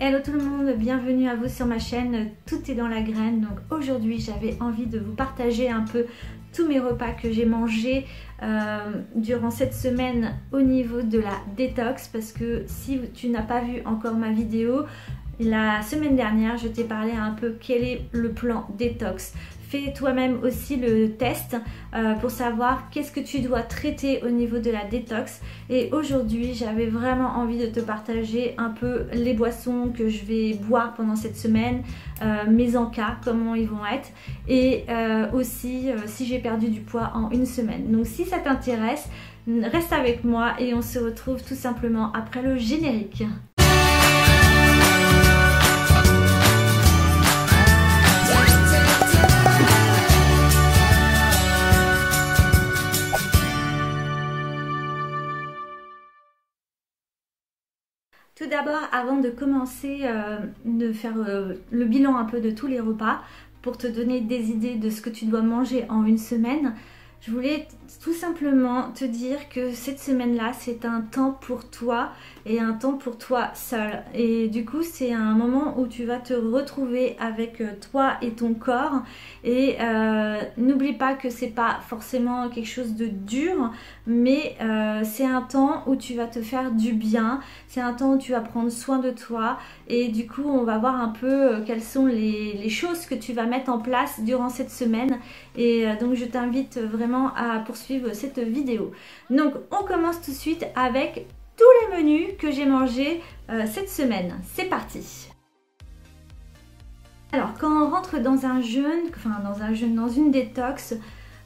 Hello tout le monde, bienvenue à vous sur ma chaîne Tout est dans la graine. Donc aujourd'hui j'avais envie de vous partager un peu tous mes repas que j'ai mangés durant cette semaine au niveau de la détox, parce que si tu n'as pas vu encore ma vidéo, la semaine dernière je t'ai parlé un peu quel est le plan détox. Fais toi-même aussi le test pour savoir qu'est-ce que tu dois traiter au niveau de la détox. Et aujourd'hui j'avais vraiment envie de te partager un peu les boissons que je vais boire pendant cette semaine, mes encas, comment ils vont être, et aussi si j'ai perdu du poids en une semaine. Donc si ça t'intéresse, reste avec moi et on se retrouve tout simplement après le générique. Tout d'abord, avant de commencer de faire le bilan un peu de tous les repas, pour te donner des idées de ce que tu dois manger en une semaine, je voulais tout simplement te dire que cette semaine-là, c'est un temps pour toi et un temps pour toi seul. Et du coup, c'est un moment où tu vas te retrouver avec toi et ton corps. Et n'oublie pas que c'est pas forcément quelque chose de dur, mais c'est un temps où tu vas te faire du bien. C'est un temps où tu vas prendre soin de toi. Et du coup, on va voir un peu quelles sont les choses que tu vas mettre en place durant cette semaine. Et donc, je t'invite vraiment à poursuivre cette vidéo. Donc on commence tout de suite avec tous les menus que j'ai mangés cette semaine. C'est parti. Alors quand on rentre dans un jeûne, dans une détox,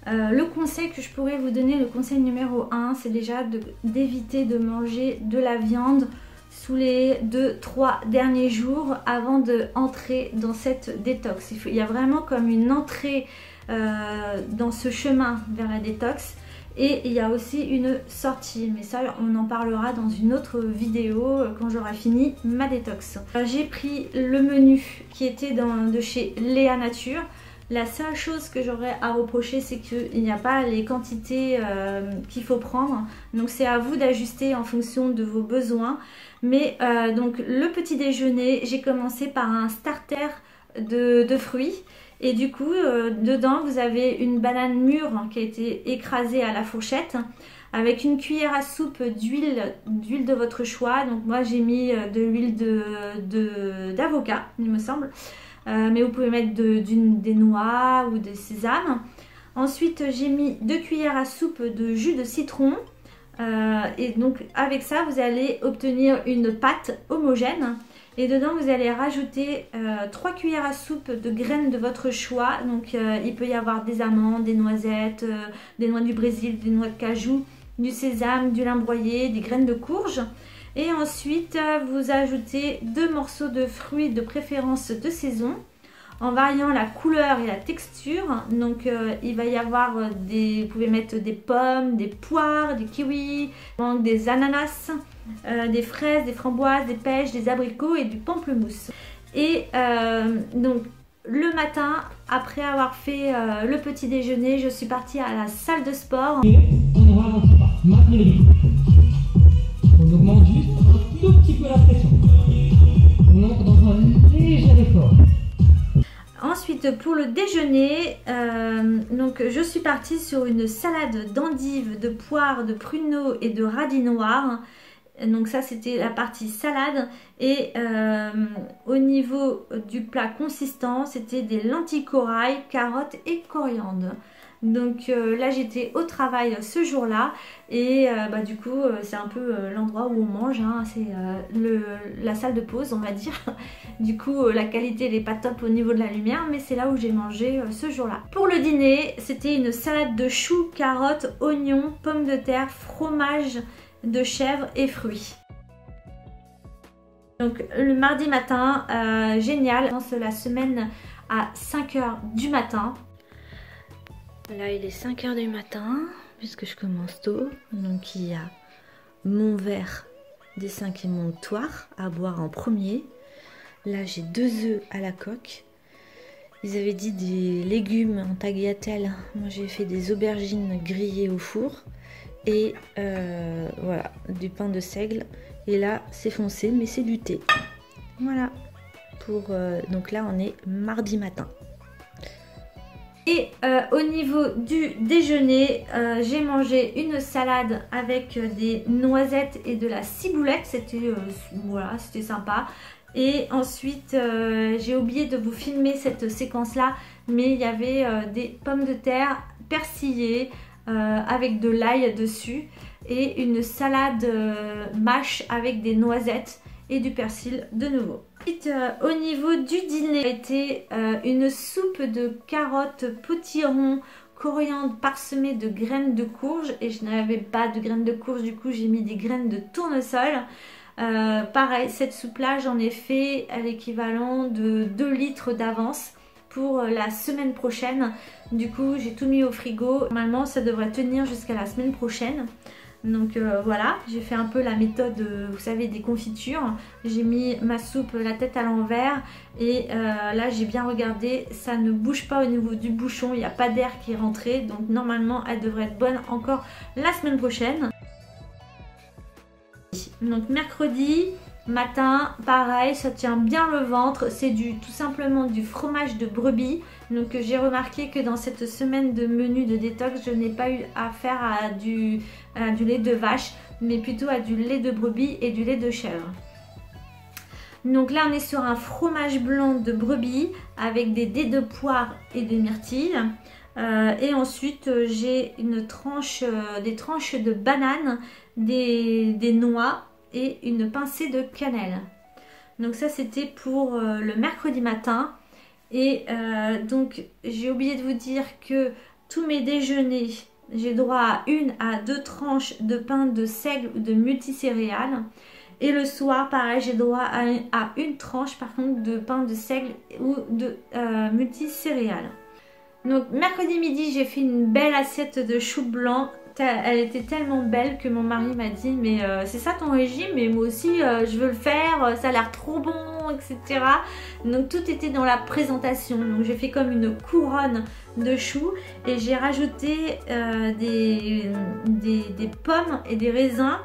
le conseil que je pourrais vous donner, le conseil numéro 1, c'est déjà d'éviter de manger de la viande sous les 2-3 derniers jours avant d'entrer dans cette détox. Il y a vraiment comme une entrée dans ce chemin vers la détox, et il y a aussi une sortie, mais ça on en parlera dans une autre vidéo quand j'aurai fini ma détox. J'ai pris le menu qui était de chez Léa Nature. La seule chose que j'aurais à reprocher, c'est qu'il n'y a pas les quantités qu'il faut prendre, donc c'est à vous d'ajuster en fonction de vos besoins. Mais donc le petit déjeuner, j'ai commencé par un starter de fruits. Et du coup, dedans, vous avez une banane mûre qui a été écrasée à la fourchette avec une cuillère à soupe d'huile de votre choix. Donc moi, j'ai mis de l'huile d'avocat, il me semble. Mais vous pouvez mettre des noix ou des sésames. Ensuite, j'ai mis 2 cuillères à soupe de jus de citron. Et donc, avec ça, vous allez obtenir une pâte homogène. Et dedans, vous allez rajouter 3 cuillères à soupe de graines de votre choix. Donc, il peut y avoir des amandes, des noisettes, des noix du Brésil, des noix de cajou, du sésame, du lin broyé, des graines de courge. Et ensuite, vous ajoutez 2 morceaux de fruits de préférence de saison, en variant la couleur et la texture. Donc, il va y avoir vous pouvez mettre des pommes, des poires, des kiwis, des ananas, des fraises, des framboises, des pêches, des abricots et du pamplemousse. Et donc le matin, après avoir fait le petit déjeuner, je suis partie à la salle de sport. On ne ralentit pas, maintenez le rythme. On augmente juste un tout petit peu la pression. On entre dans un léger effort. Ensuite, pour le déjeuner, donc je suis partie sur une salade d'endives, de poires, de pruneaux et de radis noirs. Donc ça, c'était la partie salade. Et au niveau du plat consistant, c'était des lentilles corail, carottes et coriandre. Donc là, j'étais au travail ce jour-là. Et du coup, c'est un peu l'endroit où on mange, hein. C'est la salle de pause, on va dire. Du coup, la qualité n'est pas top au niveau de la lumière, mais c'est là où j'ai mangé ce jour-là. Pour le dîner, c'était une salade de choux, carottes, oignons, pommes de terre, fromage de chèvre et fruits. Donc le mardi matin, génial. Je commence la semaine à 5 h du matin. Là il est 5 h du matin puisque je commence tôt. Donc il y a mon verre des 5 émonctoires à boire en premier. Là j'ai 2 œufs à la coque. Ils avaient dit des légumes en tagliatelle. Moi j'ai fait des aubergines grillées au four. Et voilà, du pain de seigle. Et là, c'est foncé, mais c'est du thé. Voilà. Donc là on est mardi matin. Et au niveau du déjeuner, j'ai mangé une salade avec des noisettes et de la ciboulette. C'était voilà, c'était sympa. Et ensuite, j'ai oublié de vous filmer cette séquence-là, mais il y avait des pommes de terre persillées avec de l'ail dessus et une salade mâche avec des noisettes et du persil de nouveau. Ensuite, au niveau du dîner, a été une soupe de carottes potiron, coriandre parsemée de graines de courge, et je n'avais pas de graines de courge, du coup j'ai mis des graines de tournesol. Pareil, cette soupe là j'en ai fait à l'équivalent de 2 litres d'avance pour la semaine prochaine. Du coup j'ai tout mis au frigo, normalement ça devrait tenir jusqu'à la semaine prochaine. Donc voilà, j'ai fait un peu la méthode, vous savez, des confitures. J'ai mis ma soupe la tête à l'envers et là j'ai bien regardé, ça ne bouge pas au niveau du bouchon, il n'y a pas d'air qui est rentré. Donc normalement elle devrait être bonne encore la semaine prochaine. Donc mercredi matin, pareil, ça tient bien le ventre. C'est tout simplement du fromage de brebis. Donc j'ai remarqué que dans cette semaine de menu de détox, je n'ai pas eu affaire à du lait de vache, mais plutôt à du lait de brebis et du lait de chèvre. Donc là on est sur un fromage blanc de brebis avec des dés de poire et de myrtille. Et ensuite j'ai des tranches de banane, des noix et une pincée de cannelle. Donc ça c'était pour le mercredi matin. Et donc j'ai oublié de vous dire que tous mes déjeuners, j'ai droit à 1 à 2 tranches de pain de seigle ou de multicéréales. Et le soir pareil, j'ai droit à une tranche par contre de pain de seigle ou de multicéréales. Donc mercredi midi j'ai fait une belle assiette de chou blanc. Elle était tellement belle que mon mari m'a dit mais c'est ça ton régime, mais moi aussi je veux le faire, ça a l'air trop bon, etc. Donc tout était dans la présentation. Donc j'ai fait comme une couronne de choux et j'ai rajouté des pommes et des raisins,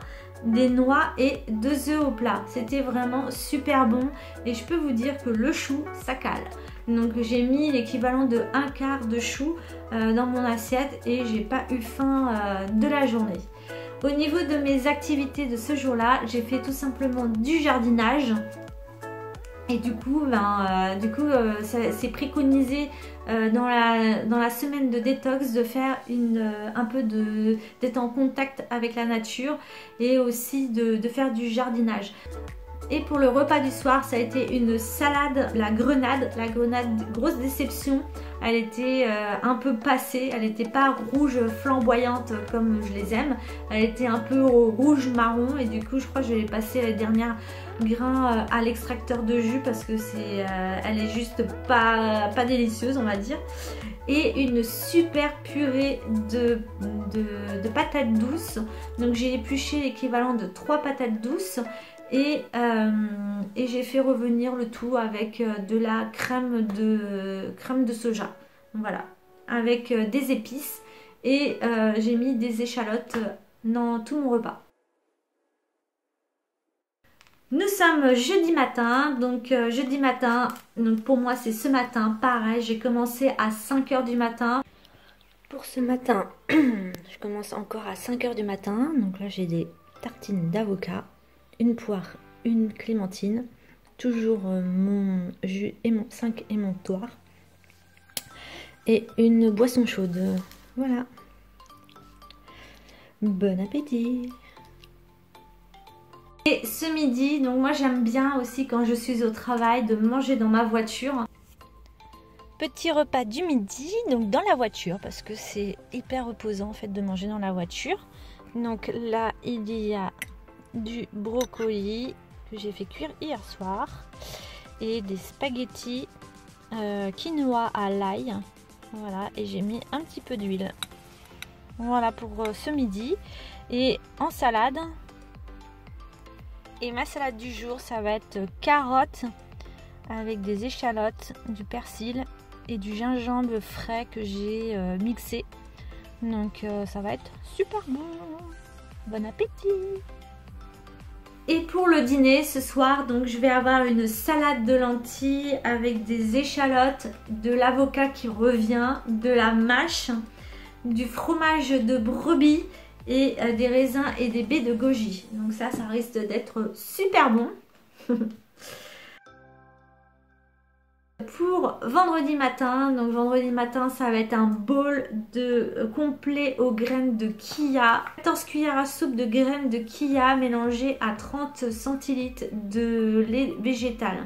des noix et 2 œufs au plat. C'était vraiment super bon et je peux vous dire que le chou ça cale. Donc j'ai mis l'équivalent de 1/4 de chou dans mon assiette et j'ai pas eu faim de la journée. Au niveau de mes activités de ce jour-là, j'ai fait tout simplement du jardinage. Et du coup, c'est préconisé dans la semaine de détox de faire un peu d'être en contact avec la nature et aussi de faire du jardinage. Et pour le repas du soir, ça a été une salade, la grenade, grosse déception. Elle était un peu passée, elle n'était pas rouge flamboyante comme je les aime. Elle était un peu rouge marron et du coup je crois que je vais passer les derniers grains à l'extracteur de jus parce que elle est juste pas délicieuse on va dire. Et une super purée de patates douces. Donc j'ai épluché l'équivalent de 3 patates douces. Et j'ai fait revenir le tout avec de la crème de soja, voilà, avec des épices et j'ai mis des échalotes dans tout mon repas. Nous sommes jeudi matin, donc jeudi matin, donc pour moi c'est ce matin, pareil, j'ai commencé à 5 h du matin. Pour ce matin, je commence encore à 5 h du matin, donc là j'ai des tartines d'avocat, une poire, une clémentine, toujours mon jus et mon 5 émontoirs et une boisson chaude. Voilà. Bon appétit. Et ce midi, donc moi j'aime bien aussi quand je suis au travail de manger dans ma voiture. Petit repas du midi, donc dans la voiture parce que c'est hyper reposant en fait de manger dans la voiture. Donc là il y a du brocoli que j'ai fait cuire hier soir et des spaghettis quinoa à l'ail. Voilà, et j'ai mis un petit peu d'huile. Voilà pour ce midi. Et en salade, et ma salade du jour, ça va être carottes avec des échalotes, du persil et du gingembre frais que j'ai mixé. Donc ça va être super bon. Bon appétit! Et pour le dîner ce soir, donc je vais avoir une salade de lentilles avec des échalotes, de l'avocat qui revient, de la mâche, du fromage de brebis et des raisins et des baies de goji. Donc ça risque d'être super bon. Pour vendredi matin, donc vendredi matin ça va être un bowl de complet aux graines de chia, 14 cuillères à soupe de graines de chia mélangées à 30 centilitres de lait végétal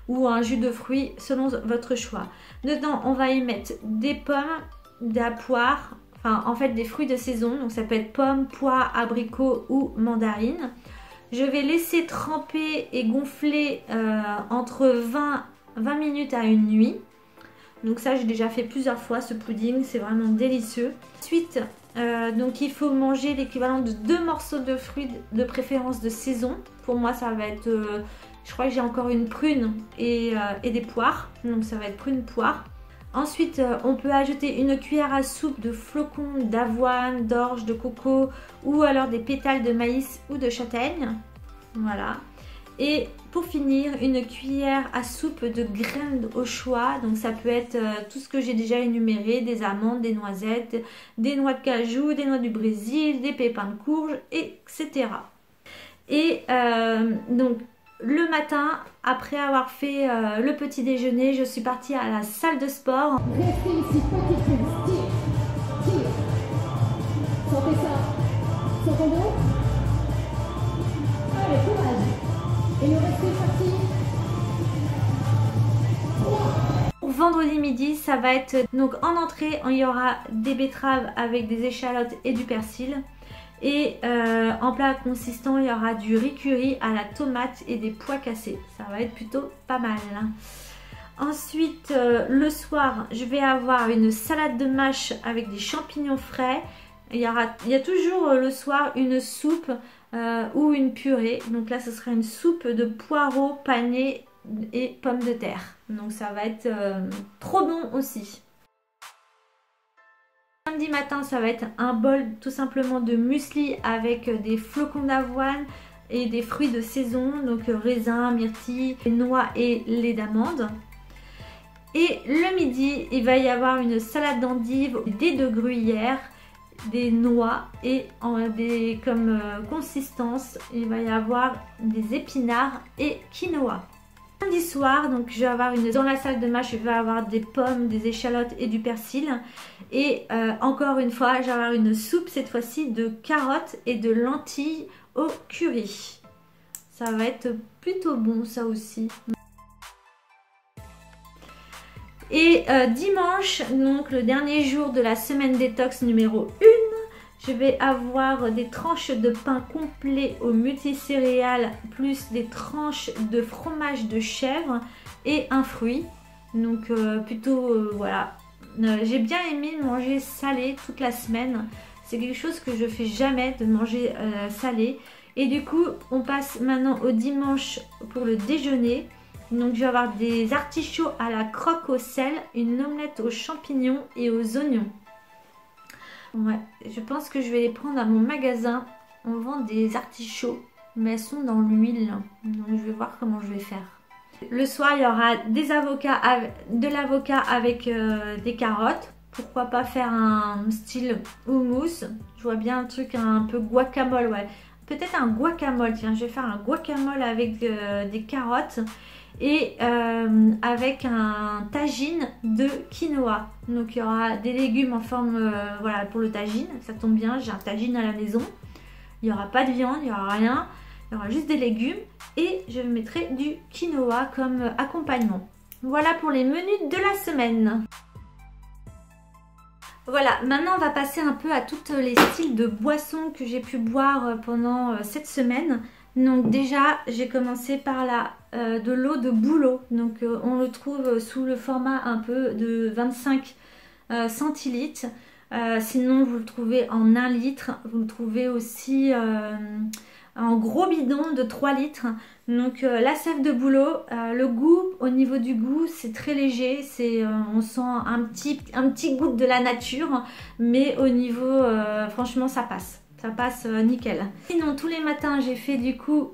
ou un jus de fruits selon votre choix. Dedans on va y mettre des pommes, de la poire, enfin en fait des fruits de saison, donc ça peut être pommes, poires, abricots ou mandarines. Je vais laisser tremper et gonfler entre 20 minutes à une nuit. Donc ça j'ai déjà fait plusieurs fois ce pudding, c'est vraiment délicieux. Ensuite donc il faut manger l'équivalent de 2 morceaux de fruits de préférence de saison. Pour moi ça va être je crois que j'ai encore une prune et des poires, donc ça va être prune poire. Ensuite on peut ajouter une cuillère à soupe de flocons d'avoine, d'orge, de coco ou alors des pétales de maïs ou de châtaigne. Voilà. Et pour finir, une cuillère à soupe de graines au choix. Donc ça peut être tout ce que j'ai déjà énuméré, des amandes, des noisettes, des noix de cajou, des noix du Brésil, des pépins de courge, etc. Et donc le matin, après avoir fait le petit déjeuner, je suis partie à la salle de sport. Restez ici, pas qu'il traîne. Tire. Sentez ça. Sur ton dos. Allez, courage. Et le reste est parti. Vendredi midi, ça va être donc en entrée, il y aura des betteraves avec des échalotes et du persil. Et en plat consistant, il y aura du riz curry à la tomate et des pois cassés. Ça va être plutôt pas mal. Ensuite, le soir, je vais avoir une salade de mâche avec des champignons frais. Il y a toujours le soir une soupe ou une purée. Donc là, ce sera une soupe de poireaux panés et pommes de terre. Donc ça va être trop bon aussi. Samedi matin, ça va être un bol tout simplement de muesli avec des flocons d'avoine et des fruits de saison, donc raisins, myrtilles, noix et lait d'amande. Et le midi, il va y avoir une salade d'endives, des de gruyère, des noix et comme consistance, il va y avoir des épinards et quinoa. Samedi soir, donc je vais avoir dans la salle de mâche, je vais avoir des pommes, des échalotes et du persil. Et encore une fois, je vais avoir une soupe cette fois-ci de carottes et de lentilles au curry. Ça va être plutôt bon ça aussi. Et dimanche, donc le dernier jour de la semaine détox numéro 1, je vais avoir des tranches de pain complet au multicéréales plus des tranches de fromage de chèvre et un fruit. Donc plutôt voilà. J'ai bien aimé manger salé toute la semaine. C'est quelque chose que je fais jamais, de manger salé. Et du coup, on passe maintenant au dimanche pour le déjeuner. Donc je vais avoir des artichauts à la croque au sel, une omelette aux champignons et aux oignons. Ouais, je pense que je vais les prendre à mon magasin. On vend des artichauts, mais elles sont dans l'huile. Donc je vais voir comment je vais faire. Le soir, il y aura de l'avocat avec des carottes. Pourquoi pas faire un style houmous. Je vois bien un truc un peu guacamole, ouais. Peut-être un guacamole, tiens, je vais faire un guacamole avec des carottes. Et avec un tagine de quinoa. Donc il y aura des légumes en forme, voilà, pour le tagine, ça tombe bien, j'ai un tagine à la maison. Il n'y aura pas de viande, il n'y aura rien, il y aura juste des légumes. Et je mettrai du quinoa comme accompagnement. Voilà pour les menus de la semaine. Voilà, maintenant on va passer un peu à tous les styles de boissons que j'ai pu boire pendant cette semaine. Donc déjà, j'ai commencé par de l'eau de bouleau. Donc on le trouve sous le format un peu de 25 centilitres. Sinon, vous le trouvez en 1 litre. Vous le trouvez aussi en gros bidon de 3 litres. Donc la sève de bouleau, le goût, au niveau du goût, c'est très léger. On sent un petit goût de la nature. Mais au niveau, franchement, ça passe. ça passe nickel. Sinon tous les matins j'ai fait du coup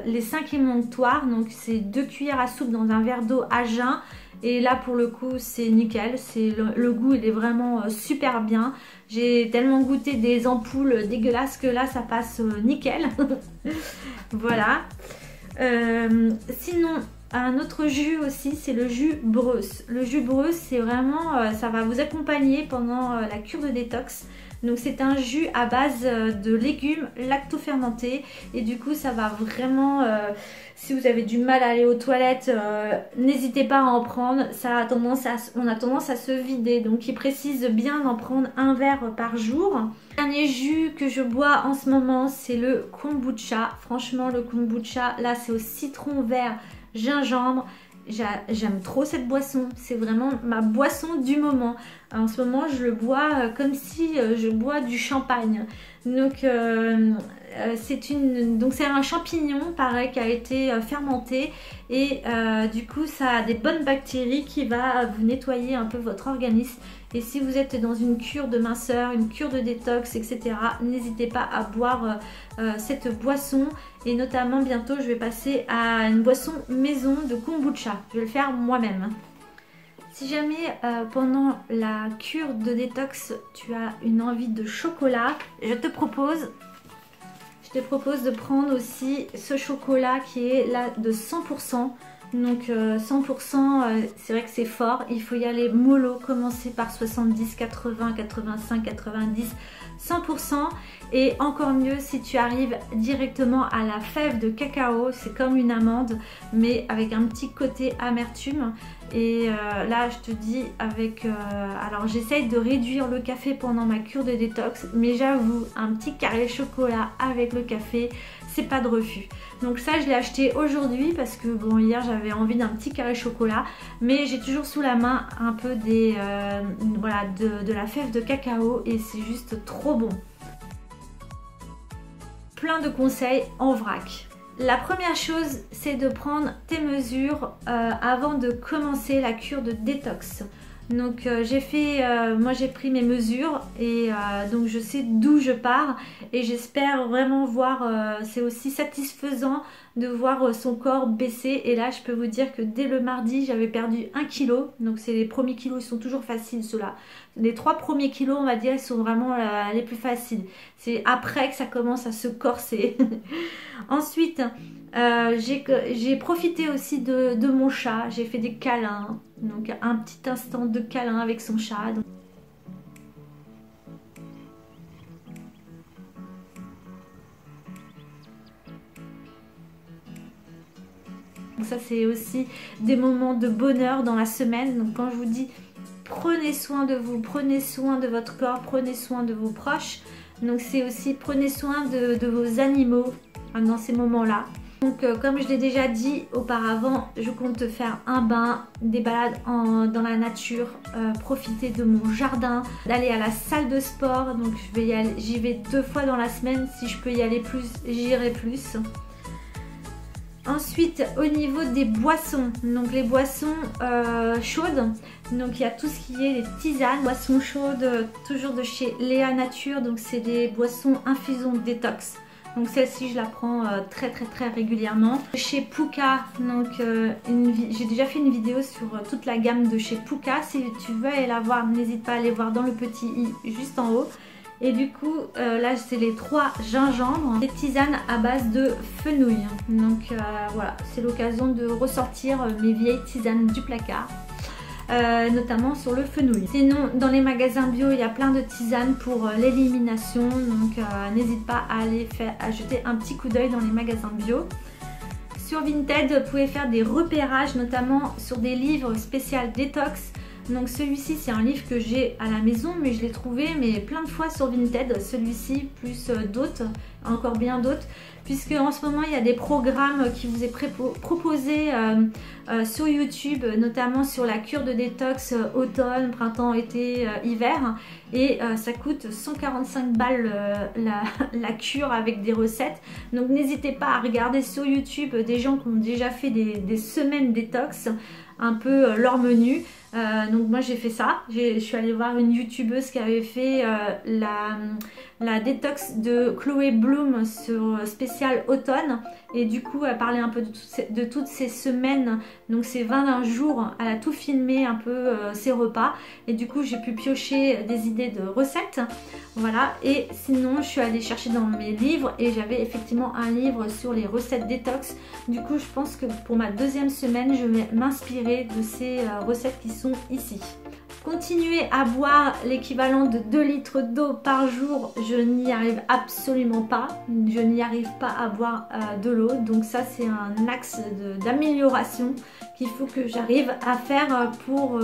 les 5 émonctoires, donc c'est 2 cuillères à soupe dans un verre d'eau à jeun. Et là pour le coup c'est nickel, le goût il est vraiment super bien. J'ai tellement goûté des ampoules dégueulasses que là ça passe nickel. Voilà. Sinon un autre jus aussi, c'est le jus Breusse. Le jus Breusse c'est vraiment, ça va vous accompagner pendant la cure de détox. Donc c'est un jus à base de légumes lacto-fermentés et du coup ça va vraiment, si vous avez du mal à aller aux toilettes, n'hésitez pas à en prendre. On a tendance à se vider, donc il précise bien d'en prendre un verre par jour. Le dernier jus que je bois en ce moment c'est le kombucha. Franchement le kombucha là c'est au citron vert, gingembre. J'aime trop cette boisson, c'est vraiment ma boisson du moment. En ce moment je le bois comme si je bois du champagne. Donc c'est un champignon pareil qui a été fermenté et du coup ça a des bonnes bactéries qui va vous nettoyer un peu votre organisme. Et si vous êtes dans une cure de minceur, une cure de détox, etc., n'hésitez pas à boire cette boisson. Et notamment bientôt je vais passer à une boisson maison de kombucha. Je vais le faire moi-même. Si jamais pendant la cure de détox tu as une envie de chocolat, je te propose de prendre aussi ce chocolat qui est là de 100%. Donc 100%, c'est vrai que c'est fort, il faut y aller mollo, commencer par 70, 80, 85, 90, 100% et encore mieux si tu arrives directement à la fève de cacao, c'est comme une amande mais avec un petit côté amertume. Et là je te dis avec, alors j'essaye de réduire le café pendant ma cure de détox, mais j'avoue un petit carré chocolat avec le café, c'est pas de refus. Donc ça je l'ai acheté aujourd'hui parce que bon hier j'avais envie d'un petit carré chocolat, mais j'ai toujours sous la main un peu des voilà, de la fève de cacao et c'est juste trop bon. Plein de conseils en vrac. La première chose c'est de prendre tes mesures avant de commencer la cure de détox. Donc moi j'ai pris mes mesures et donc je sais d'où je pars et j'espère vraiment voir, c'est aussi satisfaisant de voir son corps baisser. Et là je peux vous dire que dès le mardi j'avais perdu 1 kg, donc c'est les premiers kilos, ils sont toujours faciles ceux-là. Les 3 premiers kilos on va dire ils sont vraiment les plus faciles, c'est après que ça commence à se corser. Ensuite j'ai profité aussi de mon chat, j'ai fait des câlins, donc un petit instant de câlin avec son chat. Donc ça c'est aussi des moments de bonheur dans la semaine. Donc quand je vous dis prenez soin de vous, prenez soin de votre corps, prenez soin de vos proches, donc c'est aussi prenez soin de vos animaux dans ces moments-là. Donc comme je l'ai déjà dit auparavant, je compte faire un bain, des balades dans la nature, profiter de mon jardin, d'aller à la salle de sport. Donc j'y vais 2 fois dans la semaine, si je peux y aller plus, j'irai plus. Ensuite au niveau des boissons, donc les boissons chaudes, donc il y a tout ce qui est les tisanes, boissons chaudes toujours de chez Léa Nature, donc c'est des boissons infusion détox. Donc celle-ci je la prends très régulièrement. Chez Pukka, donc j'ai déjà fait une vidéo sur toute la gamme de chez Pukka. Si tu veux aller la voir, n'hésite pas à aller voir dans le petit i juste en haut. Et du coup là c'est les 3 gingembres, des tisanes à base de fenouil. Donc voilà, c'est l'occasion de ressortir mes vieilles tisanes du placard. Notamment sur le fenouil. Sinon dans les magasins bio il y a plein de tisanes pour l'élimination, donc n'hésite pas à aller jeter un petit coup d'œil dans les magasins bio. Sur Vinted vous pouvez faire des repérages notamment sur des livres spéciaux détox. Donc celui-ci c'est un livre que j'ai à la maison mais je l'ai trouvé plein de fois sur Vinted, celui-ci plus d'autres, encore bien d'autres, puisque en ce moment il y a des programmes qui vous est proposés sur YouTube, notamment sur la cure de détox automne, printemps, été, hiver, et ça coûte 145 balles la cure avec des recettes. Donc n'hésitez pas à regarder sur YouTube des gens qui ont déjà fait des semaines détox, un peu leur menu. Donc moi j'ai fait ça, je suis allée voir une youtubeuse qui avait fait la détox de Chloé Bloom sur spécial automne. Et du coup, elle parlait un peu de toutes ces semaines, donc ces 21 jours, elle a tout filmé un peu ses repas. Et du coup, j'ai pu piocher des idées de recettes. Voilà, et sinon, je suis allée chercher dans mes livres et j'avais effectivement un livre sur les recettes détox. Du coup, je pense que pour ma deuxième semaine, je vais m'inspirer de ces recettes qui sont ici. Continuer à boire l'équivalent de 2 litres d'eau par jour, je n'y arrive absolument pas. Je n'y arrive pas à boire de l'eau. Donc ça, c'est un axe d'amélioration qu'il faut que j'arrive à faire pour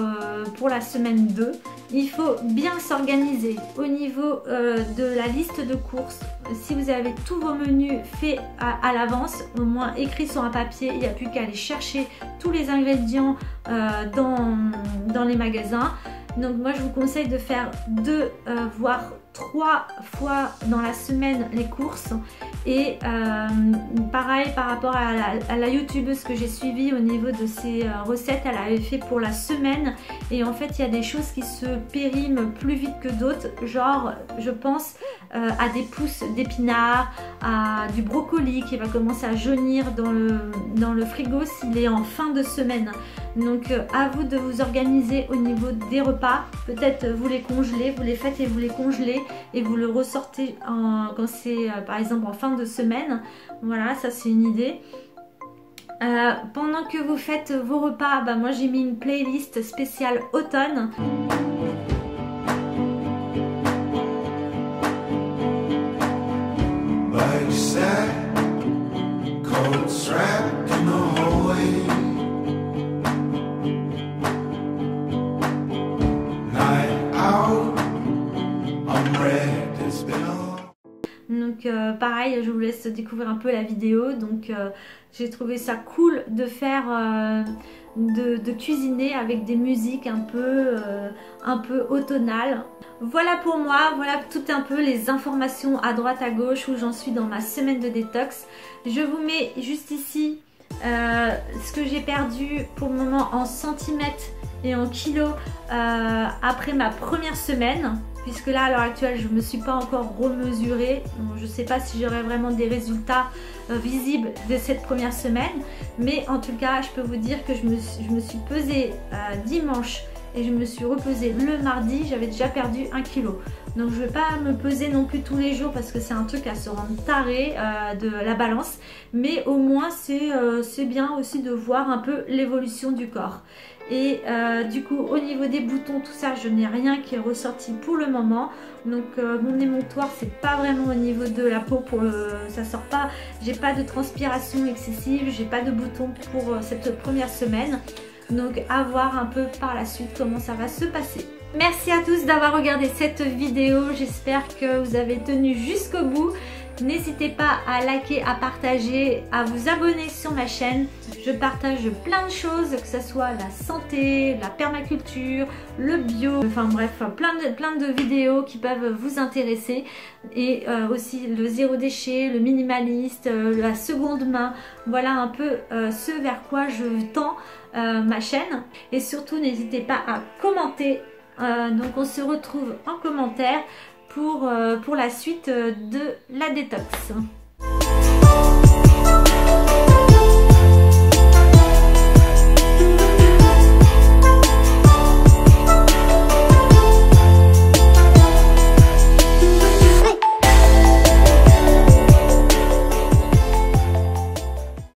la semaine 2. Il faut bien s'organiser au niveau de la liste de courses. Si vous avez tous vos menus faits à l'avance, au moins écrits sur un papier, il n'y a plus qu'à aller chercher tous les ingrédients dans les magasins. Donc moi je vous conseille de faire 2 voire 3 fois dans la semaine les courses. Et pareil par rapport à la youtubeuse que j'ai suivie au niveau de ses recettes, elle avait fait pour la semaine. Et en fait il y a des choses qui se périment plus vite que d'autres. Genre je pense à des pousses d'épinards, à du brocoli qui va commencer à jaunir dans le frigo s'il est en fin de semaine. Donc à vous de vous organiser au niveau des repas. Peut-être vous les congelez, vous les faites et vous les congelez et vous le ressortez quand c'est par exemple en fin de semaine. Voilà, ça c'est une idée. Pendant que vous faites vos repas, moi j'ai mis une playlist spéciale automne. Donc pareil, je vous laisse découvrir un peu la vidéo. Donc j'ai trouvé ça cool de faire de cuisiner avec des musiques un peu automnales. Voilà pour moi, voilà tout un peu les informations à droite à gauche où j'en suis dans ma semaine de détox. Je vous mets juste ici ce que j'ai perdu pour le moment en centimètres et en kilos après ma première semaine. Puisque là à l'heure actuelle je ne me suis pas encore remesurée, donc je ne sais pas si j'aurai vraiment des résultats visibles de cette première semaine, mais en tout cas je peux vous dire que je me suis pesée dimanche et je me suis repesée le mardi, j'avais déjà perdu 1 kg. Donc je ne vais pas me peser non plus tous les jours parce que c'est un truc à se rendre taré de la balance, mais au moins c'est bien aussi de voir un peu l'évolution du corps. Et du coup au niveau des boutons, tout ça, je n'ai rien qui est ressorti pour le moment. Donc mon émonctoire, c'est pas vraiment au niveau de la peau, ça sort pas. J'ai pas de transpiration excessive, j'ai pas de boutons pour cette première semaine. Donc à voir un peu par la suite comment ça va se passer. Merci à tous d'avoir regardé cette vidéo, j'espère que vous avez tenu jusqu'au bout. N'hésitez pas à liker, à partager, à vous abonner sur ma chaîne. Je partage plein de choses, que ce soit la santé, la permaculture, le bio, enfin bref, plein de vidéos qui peuvent vous intéresser. Et aussi le zéro déchet, le minimaliste, la seconde main. Voilà un peu ce vers quoi je tends ma chaîne. Et surtout n'hésitez pas à commenter. Donc on se retrouve en commentaire pour la suite de la détox.